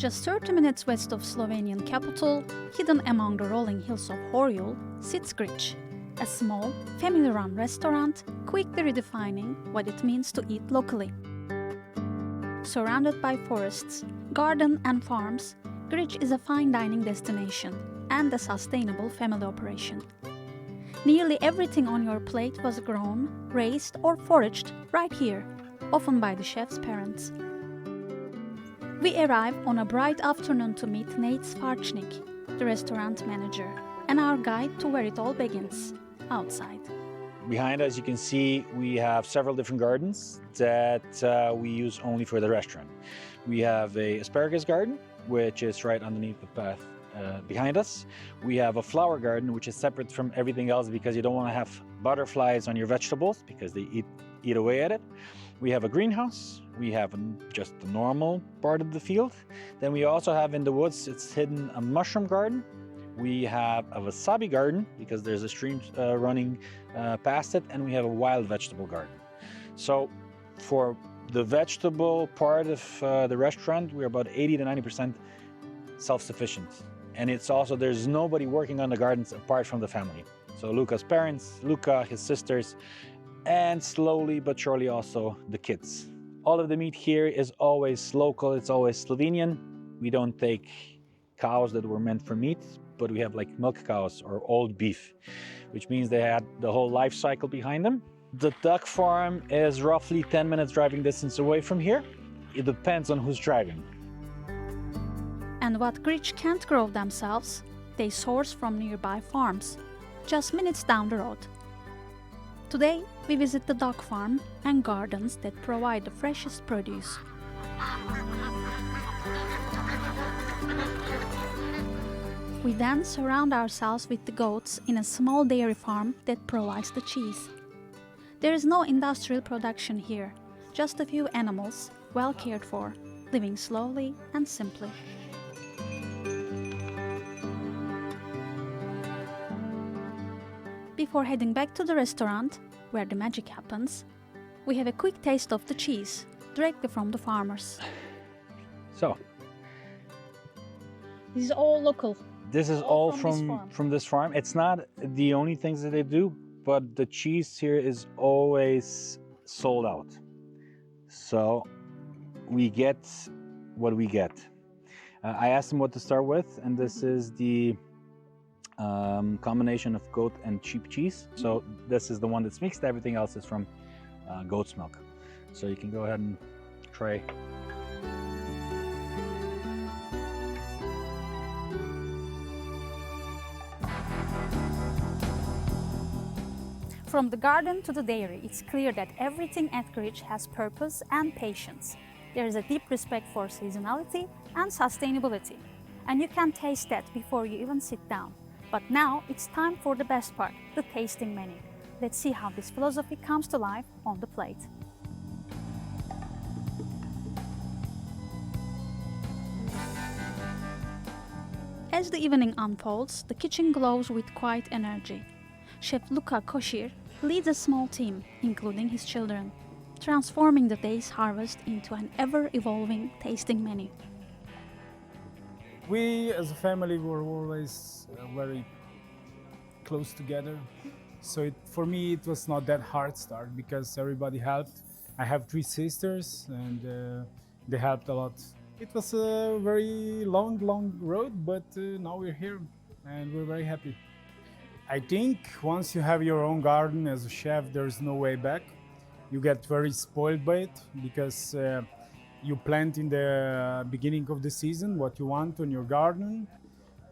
Just 30 minutes west of Slovenian capital, hidden among the rolling hills of Horjul, sits Grič, a small, family-run restaurant quickly redefining what it means to eat locally. Surrounded by forests, gardens and farms, Grič is a fine dining destination and a sustainable family operation. Nearly everything on your plate was grown, raised or foraged right here, often by the chef's parents. We arrive on a bright afternoon to meet Nate Svarchnik, the restaurant manager, and our guide to where it all begins, outside. Behind us you can see we have several different gardens that we use only for the restaurant. We have a asparagus garden, which is right underneath the path behind us. We have a flower garden, which is separate from everything else because you don't want to have butterflies on your vegetables because they eat away at it. We have a greenhouse. We have just the normal part of the field. Then we also have in the woods, it's hidden a mushroom garden. We have a wasabi garden because there's a stream running past it, and we have a wild vegetable garden. So for the vegetable part of the restaurant, we're about 80 to 90% self-sufficient. And it's also, there's nobody working on the gardens apart from the family. So Luca's parents, Luca, his sisters, and slowly but surely also the kids. All of the meat here is always local, it's always Slovenian. We don't take cows that were meant for meat, but we have like milk cows or old beef, which means they had the whole life cycle behind them. The duck farm is roughly 10 minutes driving distance away from here. It depends on who's driving. And what Grič can't grow themselves, they source from nearby farms, just minutes down the road. Today, we visit the duck farm and gardens that provide the freshest produce. We then surround ourselves with the goats in a small dairy farm that provides the cheese. There is no industrial production here, just a few animals, well cared for, living slowly and simply. Before heading back to the restaurant, where the magic happens, we have a quick taste of the cheese, directly from the farmers. So, this is all local. This is all from this farm. It's not the only things that they do, but the cheese here is always sold out. So we get what we get. I asked them what to start with, and this is the combination of goat and sheep cheese. So this is the one that's mixed. Everything else is from goat's milk. So you can go ahead and try. From the garden to the dairy, it's clear that everything at Grič has purpose and patience. There is a deep respect for seasonality and sustainability, and you can taste that before you even sit down. But now it's time for the best part, the tasting menu. Let's see how this philosophy comes to life on the plate. As the evening unfolds, the kitchen glows with quiet energy. Chef Luca Koshir leads a small team, including his children, transforming the day's harvest into an ever-evolving tasting menu. We as a family were always very close together. So for me it was not that hard start because everybody helped. I have 3 sisters and they helped a lot. It was a very long road, but now we're here and we're very happy. I think once you have your own garden as a chef, there's no way back. You get very spoiled by it because you plant in the beginning of the season what you want on your garden.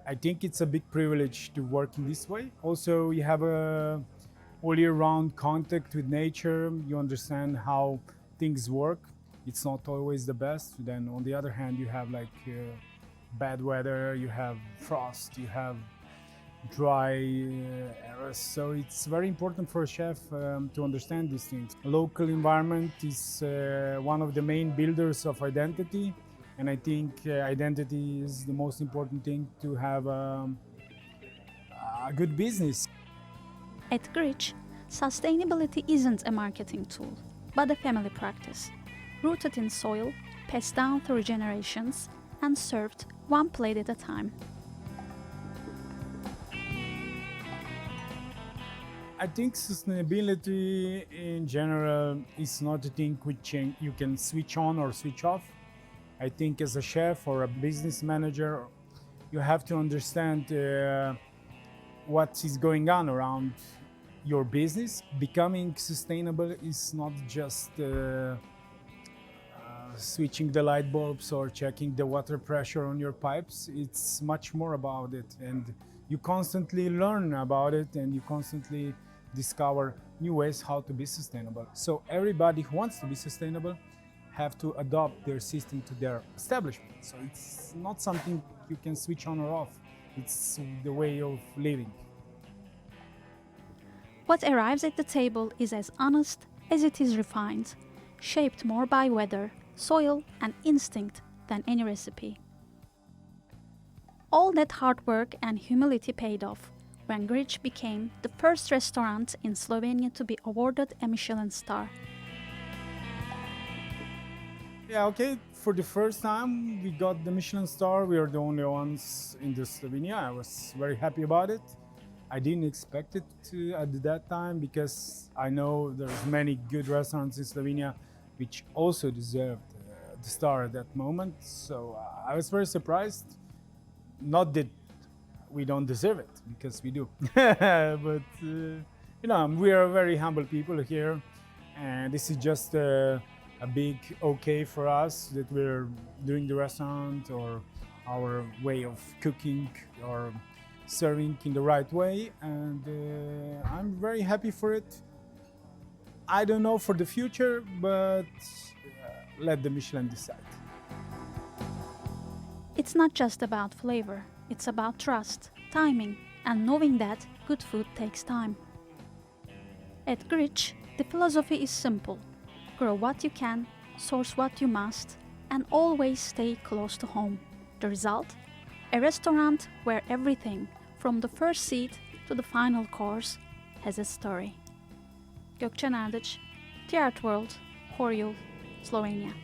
I think it's a big privilege to work in this way. Also, you have a all year round contact with nature. You understand how things work. It's not always the best. Then on the other hand, you have like bad weather, you have frost, you have dry areas. So it's very important for a chef to understand these things. Local environment is one of the main builders of identity, and I think identity is the most important thing to have a good business. At Grič, sustainability isn't a marketing tool, but a family practice, rooted in soil, passed down through generations, and served one plate at a time. I think sustainability in general is not a thing which you can switch on or switch off. I think as a chef or a business manager, you have to understand what is going on around your business. Becoming sustainable is not just switching the light bulbs or checking the water pressure on your pipes. It's much more about it, and you constantly learn about it, and you constantly discover new ways how to be sustainable. So everybody who wants to be sustainable have to adopt their system to their establishment. So it's not something you can switch on or off. It's the way of living. What arrives at the table is as honest as it is refined, shaped more by weather, soil, and instinct than any recipe. All that hard work and humility paid off when Grič became the first restaurant in Slovenia to be awarded a Michelin star. Yeah, okay. For the first time, we got the Michelin star. We are the only ones in Slovenia. I was very happy about it. I didn't expect it at that time because I know there's many good restaurants in Slovenia which also deserved the star at that moment. So I was very surprised. Not that we don't deserve it, because we do. But we are very humble people here, and this is just a big okay for us that we're doing the restaurant or our way of cooking or serving in the right way, and I'm very happy for it. I don't know for the future, but let the Michelin decide. It's not just about flavor, it's about trust, timing, and knowing that good food takes time. At Grič, the philosophy is simple: grow what you can, source what you must, and always stay close to home. The result? A restaurant where everything, from the first seat to the final course, has a story. Gökçe Nardic, TRT World, Horjul, Slovenia.